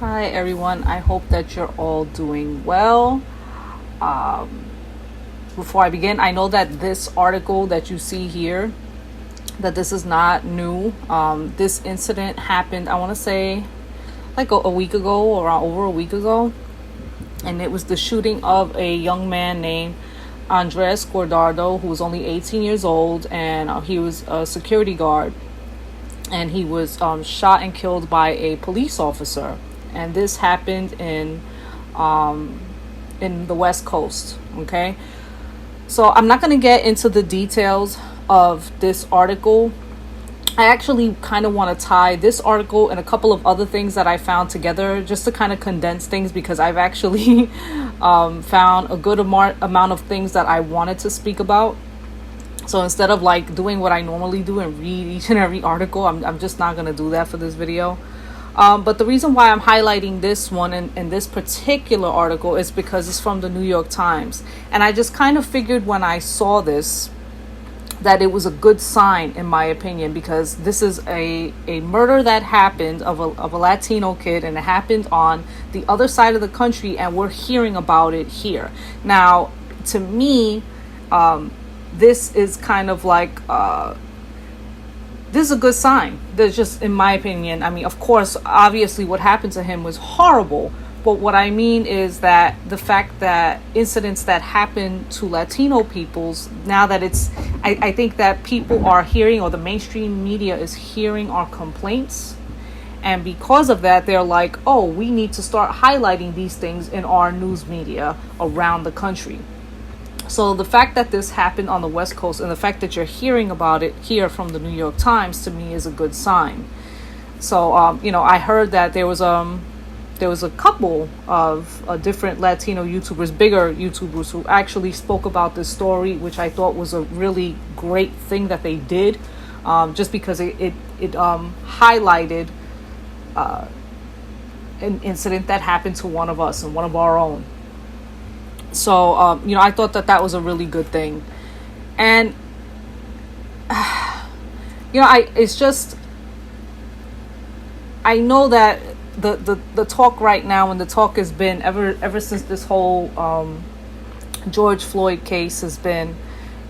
Hi everyone, I hope that you're all doing well. Um, Before I begin, I know that this article that you see here, that this is not new. This incident happened, I want to say, like a week ago, or around over a week ago. And it was the shooting of a young man named Andres Guardado, who was only 18 years old, and he was a security guard. And he was shot and killed by a police officer. And this happened in the West Coast. Okay, so I'm not going to get into the details of this article. I actually kind of want to tie this article and a couple of other things that I found together, just to kind of condense things, because I've actually found a good amount of things that I wanted to speak about. So instead of like doing what I normally do and read each and every article, I'm just not going to do that for this video. But the reason why I'm highlighting this one and this particular article is because it's from the New York Times. And I just kind of figured when I saw this that it was a good sign, in my opinion, because this is a murder that happened of a Latino kid, and it happened on the other side of the country, and we're hearing about it here. Now, to me, this is kind of like... this is a good sign. There's just, in my opinion, I mean, of course, obviously what happened to him was horrible. But what I mean is that the fact that incidents that happen to Latino peoples, now that I think that people are hearing, or the mainstream media is hearing our complaints. And because of that, they're like, oh, we need to start highlighting these things in our news media around the country. So the fact that this happened on the West Coast, and the fact that you're hearing about it here from the New York Times, to me is a good sign. So, I heard that there was a couple of different Latino YouTubers, bigger YouTubers, who actually spoke about this story, which I thought was a really great thing that they did, just because it highlighted an incident that happened to one of us and one of our own. So, I thought that was a really good thing. And, it's just, I know that the talk right now, and the talk has been ever since this whole George Floyd case has been,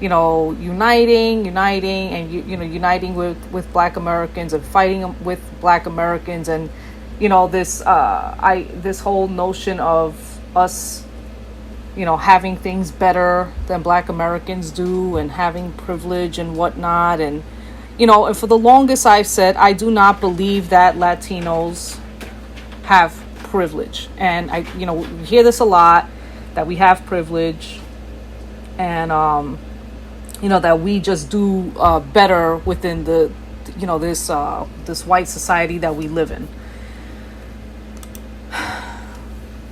uniting and, uniting with Black Americans and fighting with Black Americans. And, this whole notion of us, having things better than Black Americans do, and having privilege and whatnot. And, and for the longest I've said, I do not believe that Latinos have privilege. And we hear this a lot, that we have privilege, and, that we just do better within the, this white society that we live in.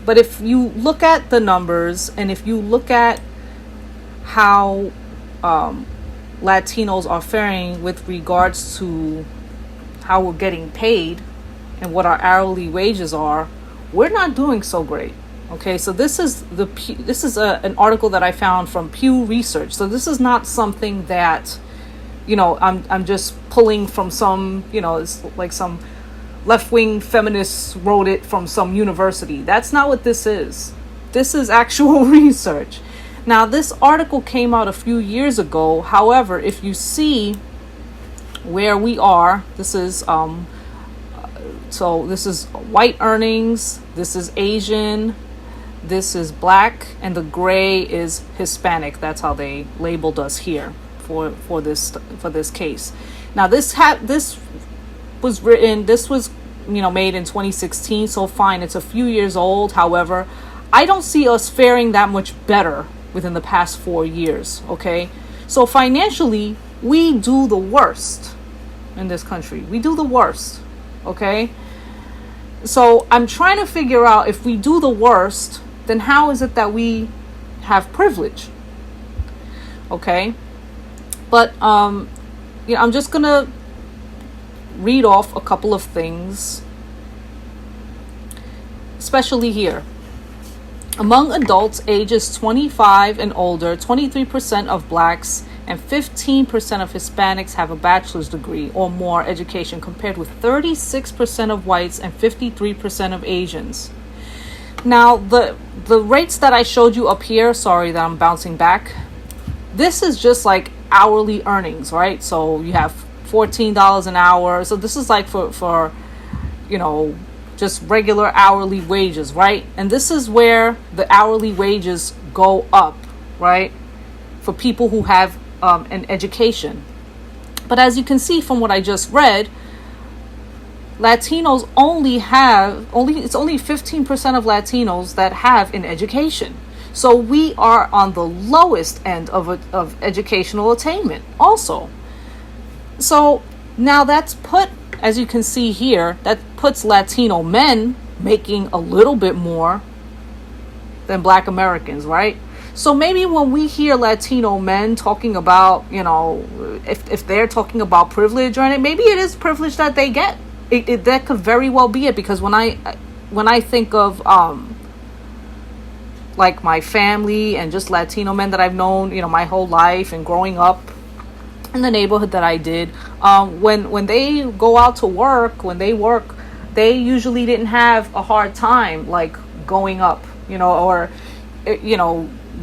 But if you look at the numbers, and if you look at how Latinos are faring with regards to how we're getting paid and what our hourly wages are, we're not doing so great. Okay, so this is an article that I found from Pew Research. So this is not something that I'm just pulling from some it's like some left-wing feminists wrote it from some university. That's not what this is. This is actual research. Now, this article came out a few years ago. However, if you see where we are, this is this is white earnings, this is Asian, this is Black, and the gray is Hispanic. That's how they labeled us here for this case. Now, this was made in 2016, so fine, it's a few years old. However, I don't see us faring that much better within the past 4 years. Okay, so financially, we do the worst in this country. We do the worst. Okay, so I'm trying to figure out, if we do the worst, then how is it that we have privilege? Okay, but I'm just gonna read off a couple of things, especially here. Among adults ages 25 and older, 23% of blacks and 15% of Hispanics have a bachelor's degree or more education, compared with 36% of whites and 53% of Asians. Now, the rates that I showed you up here, sorry that I'm bouncing back, this is just like hourly earnings, right? So you have $14 an hour. So this is like for just regular hourly wages, right? And this is where the hourly wages go up, right? For people who have an education. But as you can see from what I just read, Latinos it's only 15% of Latinos that have an education. So we are on the lowest end of educational attainment also. So now that's put, as you can see here, that puts Latino men making a little bit more than Black Americans, right? So maybe when we hear Latino men talking about, if they're talking about privilege or anything, maybe it is privilege that they get. That could very well be it, because when I think of like my family and just Latino men that I've known, my whole life and growing up in the neighborhood that I did, when they go out to work, when they work, they usually didn't have a hard time like going up, or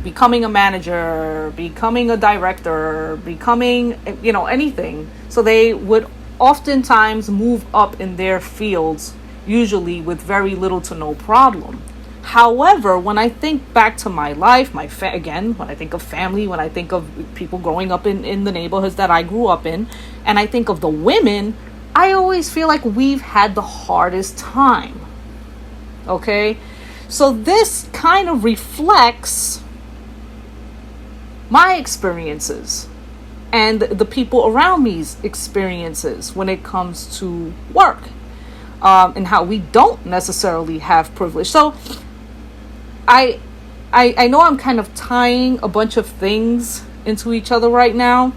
becoming a manager, becoming a director, becoming anything. So they would oftentimes move up in their fields, usually with very little to no problem. However, when I think back to my life, when I think of family, when I think of people growing up in the neighborhoods that I grew up in, and I think of the women, I always feel like we've had the hardest time. Okay? So this kind of reflects my experiences and the people around me's experiences when it comes to work, and how we don't necessarily have privilege. So I know I'm kind of tying a bunch of things into each other right now,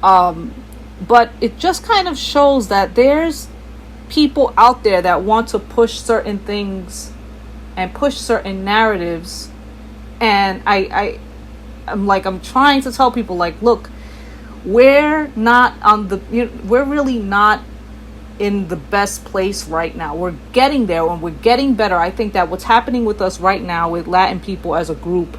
but it just kind of shows that there's people out there that want to push certain things and push certain narratives, and I'm trying to tell people, like, look, we're really not in the best place right now. We're getting there and we're getting better. I think that what's happening with us right now with Latin people as a group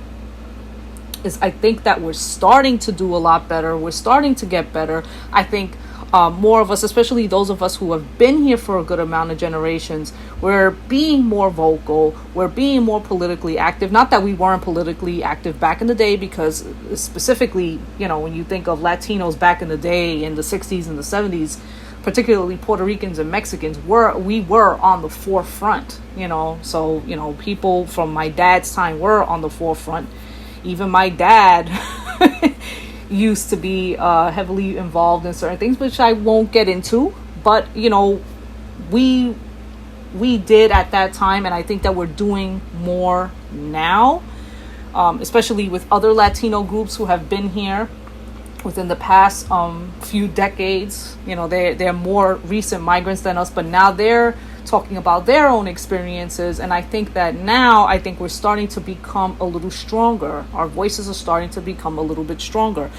is, I think that we're starting to do a lot better. We're starting to get better. I think more of us, especially those of us who have been here for a good amount of generations, we're being more vocal. We're being more politically active. Not that we weren't politically active back in the day, because specifically, when you think of Latinos back in the day in the 60s and the 70s, particularly Puerto Ricans and Mexicans, we were on the forefront, so, people from my dad's time were on the forefront. Even my dad used to be heavily involved in certain things, which I won't get into, but we did at that time, and I think that we're doing more now, especially with other Latino groups who have been here within the past few decades. They're more recent migrants than us, but now they're talking about their own experiences, and I think we're starting to become a little stronger. Our voices are starting to become a little bit stronger.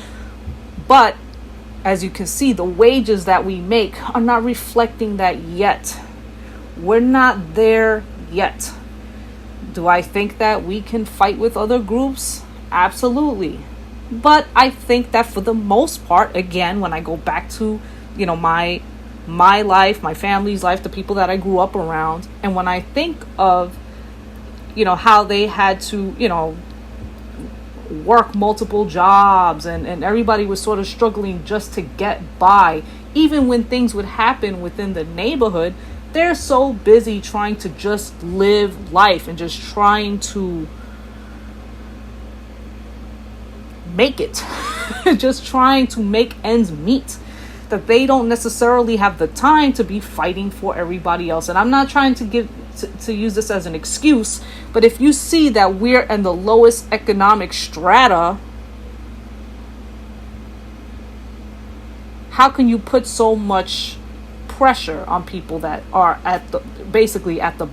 But as you can see, the wages that we make are not reflecting that yet. We're not there yet. Do I think that we can fight with other groups? Absolutely. But I think that for the most part, again, when I go back to, my life, my family's life, the people that I grew up around, and when I think of, how they had to, work multiple jobs, and everybody was sort of struggling just to get by, even when things would happen within the neighborhood, they're so busy trying to just live life and just trying to make it, just trying to make ends meet, that they don't necessarily have the time to be fighting for everybody else. And I'm not trying to use this as an excuse, but if you see that we're in the lowest economic strata, how can you put so much pressure on people that are basically at the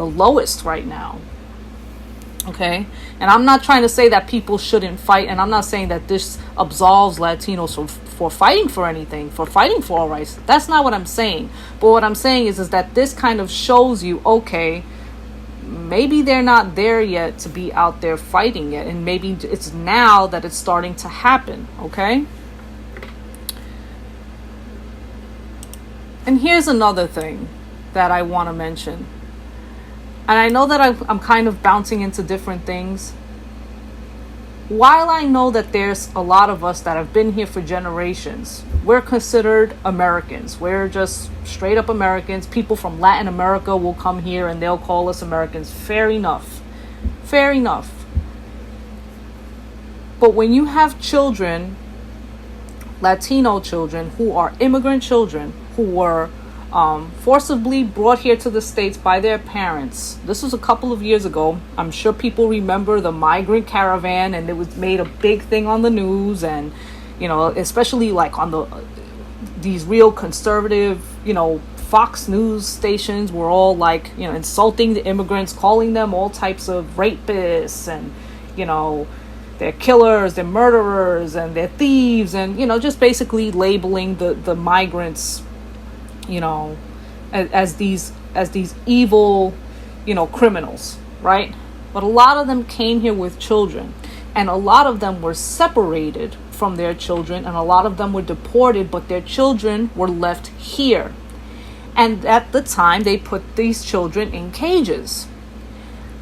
lowest right now? Okay, and I'm not trying to say that people shouldn't fight, and I'm not saying that this absolves Latinos for fighting for anything, for fighting for all rights. That's not what I'm saying. But what I'm saying is that this kind of shows you, okay, maybe they're not there yet to be out there fighting yet, and maybe it's now that it's starting to happen. Okay. And here's another thing that I want to mention. And I know that I'm kind of bouncing into different things. While I know that there's a lot of us that have been here for generations, we're considered Americans. We're just straight up Americans. People from Latin America will come here and they'll call us Americans. Fair enough. Fair enough. But when you have children, Latino children, who are immigrant children, who were forcibly brought here to the States by their parents. This was a couple of years ago. I'm sure people remember the migrant caravan, and it was made a big thing on the news, and especially like on these real conservative, Fox News stations were all like, insulting the immigrants, calling them all types of rapists, and they're killers, they're murderers, and they're thieves, and just basically labeling the migrants as these evil, criminals, right? But a lot of them came here with children, and a lot of them were separated from their children, and a lot of them were deported, but their children were left here. And at the time, they put these children in cages.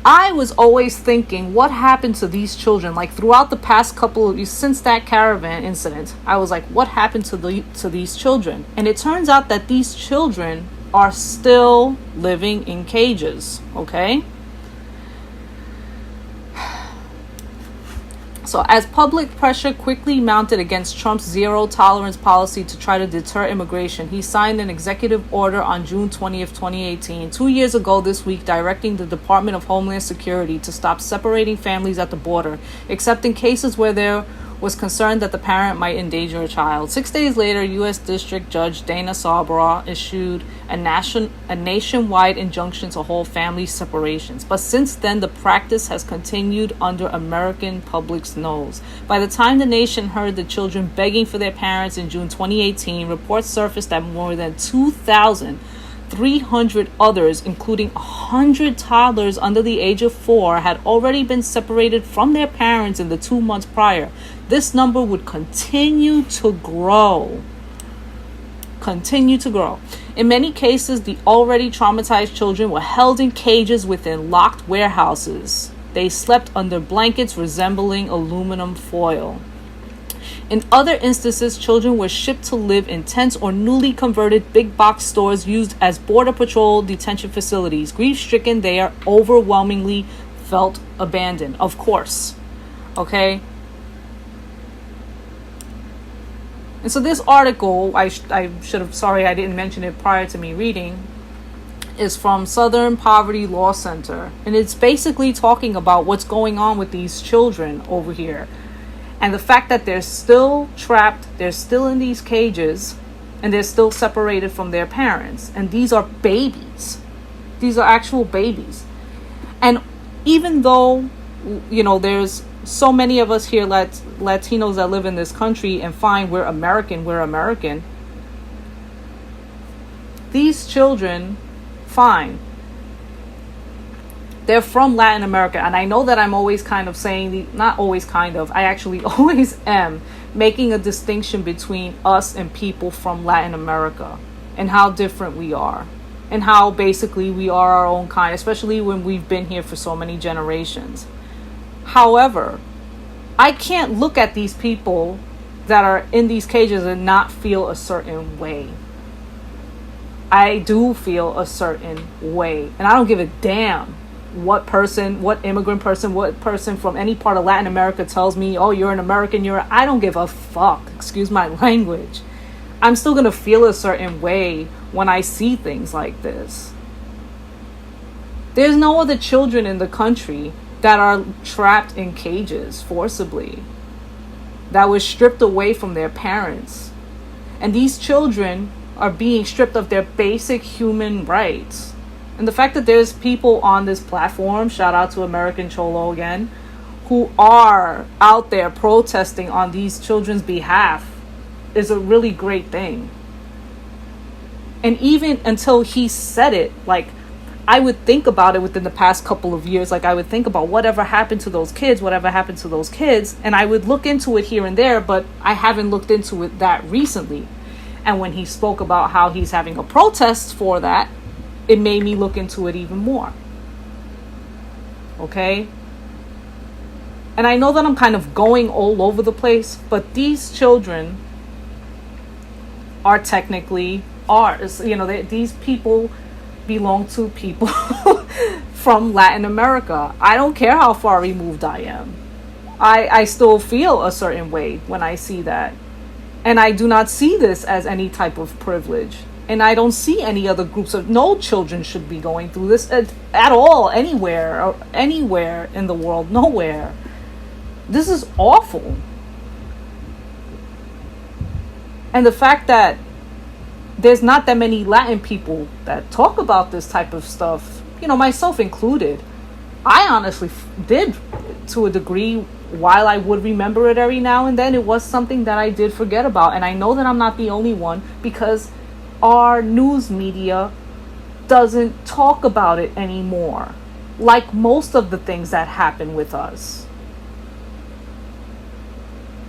I was always thinking, what happened to these children? Like throughout the past couple of years, since that caravan incident, I was like, what happened to these children? And it turns out that these children are still living in cages, okay? So as public pressure quickly mounted against Trump's zero-tolerance policy to try to deter immigration, he signed an executive order on June 20th, 2018, 2 years ago this week, directing the Department of Homeland Security to stop separating families at the border, except in cases where there was concern that the parent might endanger a child. 6 days later, U.S. District Judge Dana Sabra issued a nationwide injunction to hold family separations. But since then, the practice has continued under American public's nose. By the time the nation heard the children begging for their parents in June 2018, reports surfaced that more than 2,300 others, including 100 toddlers under the age of 4, had already been separated from their parents in the 2 months prior. This number would continue to grow. In many cases, the already traumatized children were held in cages within locked warehouses. They slept under blankets resembling aluminum foil. In other instances, children were shipped to live in tents or newly converted big box stores used as Border Patrol detention facilities. Grief-stricken, they are overwhelmingly felt abandoned. Of course. Okay? And so this article, I should have, sorry I didn't mention it prior to me reading, is from Southern Poverty Law Center. And it's basically talking about what's going on with these children over here. And the fact that they're still trapped, they're still in these cages, and they're still separated from their parents. And these are babies. These are actual babies. And even though, there's so many of us here, Latinos that live in this country, and fine, we're American. These children, fine, they're from Latin America. And I know that I'm always kind of saying, not always kind of, I actually always am making a distinction between us and people from Latin America and how different we are. And how basically we are our own kind, especially when we've been here for so many generations. However, I can't look at these people that are in these cages and not feel a certain way. I do feel a certain way. And I don't give a damn what immigrant person, what person from any part of Latin America tells me, oh, you're an American, I don't give a fuck. Excuse my language. I'm still going to feel a certain way when I see things like this. There's no other children in the country that are trapped in cages forcibly, that was stripped away from their parents. And these children are being stripped of their basic human rights. And the fact that there's people on this platform, shout out to American Cholo again, who are out there protesting on these children's behalf is a really great thing. And even until he said it, like, I would think about it within the past couple of years. Like, I would think about whatever happened to those kids, and I would look into it here and there, but I haven't looked into it that recently. And when he spoke about how he's having a protest for that, it made me look into it even more. Okay? And I know that I'm kind of going all over the place, but these children are technically ours. You know, these people belong to people from Latin America. I don't care how far removed I am. I still feel a certain way when I see that. And I do not see this as any type of privilege. And I don't see any other groups of, no children should be going through this at all, anywhere in the world, nowhere. This is awful. And the fact that there's not that many Latin people that talk about this type of stuff, you know, myself included. I honestly did, to a degree, while I would remember it every now and then, it was something that I did forget about. And I know that I'm not the only one, because our news media doesn't talk about it anymore, like most of the things that happen with us.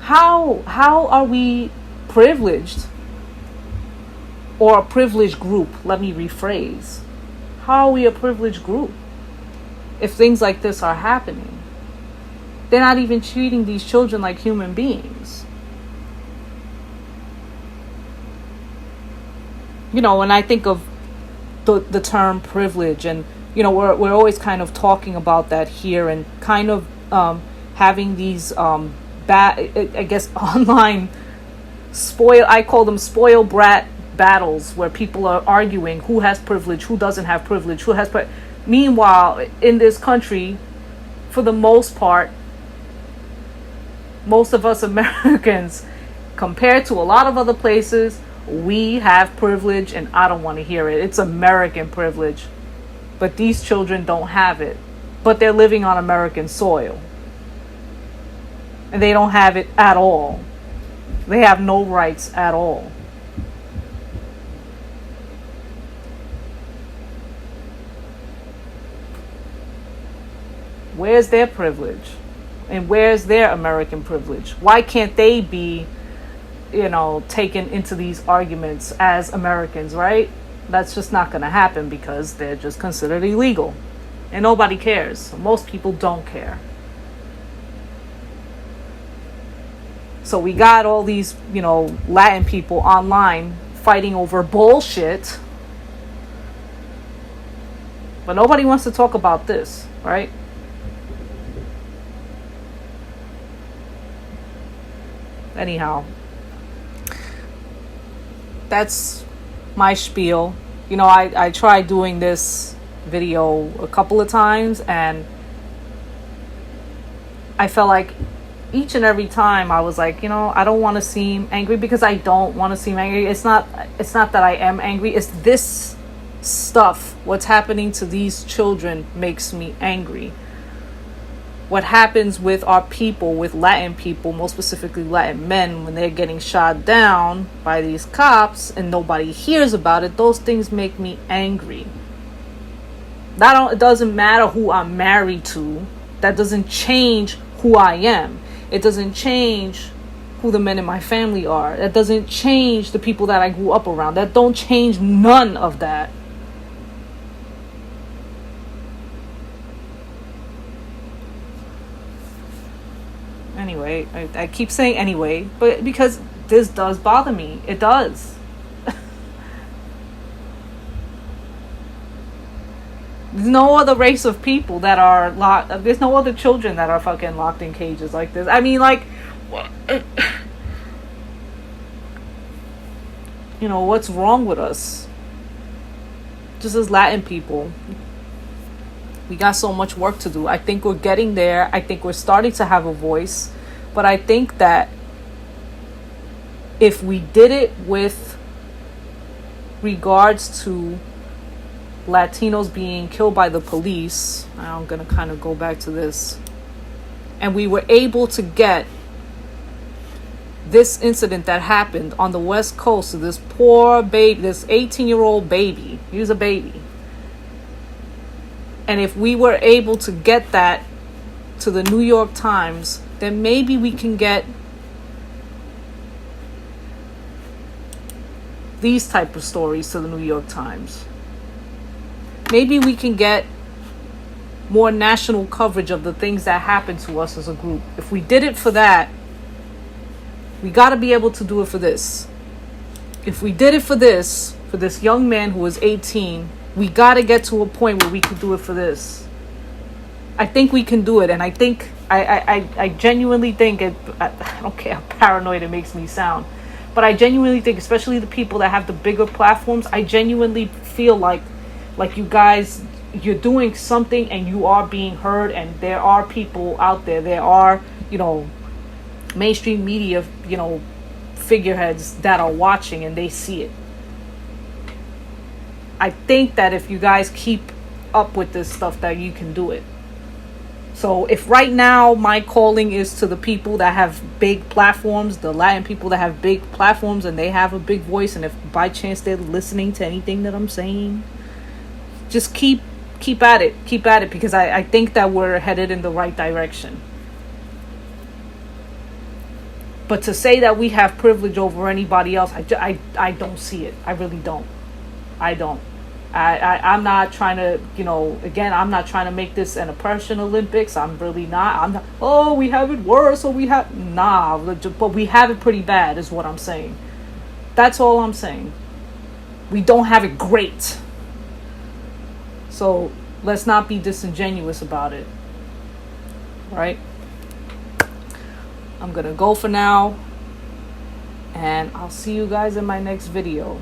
How are we privileged? Or a privileged group, let me rephrase. How are we a privileged group if things like this are happening? They're not even treating these children like human beings. You know, when I think of the term privilege, and, you know, we're always kind of talking about that here, and kind of having these, I guess, online I call them spoiled brat battles, where people are arguing who has privilege, who doesn't have privilege, meanwhile, in this country, for the most part, most of us Americans, compared to a lot of other places, we have privilege, and I don't want to hear it. It's American privilege. But these children don't have it. But they're living on American soil. And they don't have it at all. They have no rights at all. Where's their privilege? And where's their American privilege? Why can't they be, you know, taken into these arguments as Americans, right? That's just not going to happen, because they're just considered illegal. And nobody cares. Most people don't care. So we got all these, you know, Latin people online fighting over bullshit. But nobody wants to talk about this, right? Anyhow, that's my spiel. You know, I tried doing this video a couple of times, and I felt like each and every time I was like, you know, I don't want to seem angry, because I don't want to seem angry. It's not that I am angry. It's this stuff, what's happening to these children, makes me angry. What happens with our people, with Latin people, most specifically Latin men, when they're getting shot down by these cops and nobody hears about it, those things make me angry. It doesn't matter who I'm married to. That doesn't change who I am. It doesn't change who the men in my family are. That doesn't change the people that I grew up around. That don't change none of that. Anyway, I keep saying anyway, but because this does bother me. It does. There's no other race of people that are locked. There's no other children that are fucking locked in cages like this. I mean, like, you know, what's wrong with us? Just as Latin people, we got so much work to do. I think we're getting there. I think we're starting to have a voice. But I think that if we did it with regards to Latinos being killed by the police. I'm going to kind of go back to this. And we were able to get this incident that happened on the West Coast of this poor baby, this 18-year-old baby. He was a baby. And if we were able to get that to the New York Times, then maybe we can get these type of stories to the New York Times. Maybe we can get more national coverage of the things that happen to us as a group. If we did it for that, we got to be able to do it for this. If we did it for this young man who was 18, we got to get to a point where we can do it for this. I think we can do it. And I think, I genuinely think it, I don't care how paranoid it makes me sound, but I genuinely think, especially the people that have the bigger platforms, I genuinely feel like you guys, you're doing something and you are being heard, and there are people out there are, mainstream media, figureheads that are watching and they see it. I think that if you guys keep up with this stuff, that you can do it. So if right now my calling is to the people that have big platforms, the Latin people that have big platforms and they have a big voice, and if by chance they're listening to anything that I'm saying, just keep at it, because I think that we're headed in the right direction. But to say that we have privilege over anybody else, I don't see it. I really don't. I don't. I'm not trying to, again, I'm not trying to make this an oppression Olympics. I'm really not. I'm not, oh, we have it worse, or we have, nah, but we have it pretty bad is what I'm saying. That's all I'm saying. We don't have it great. So let's not be disingenuous about it. Right? I'm going to go for now, and I'll see you guys in my next video.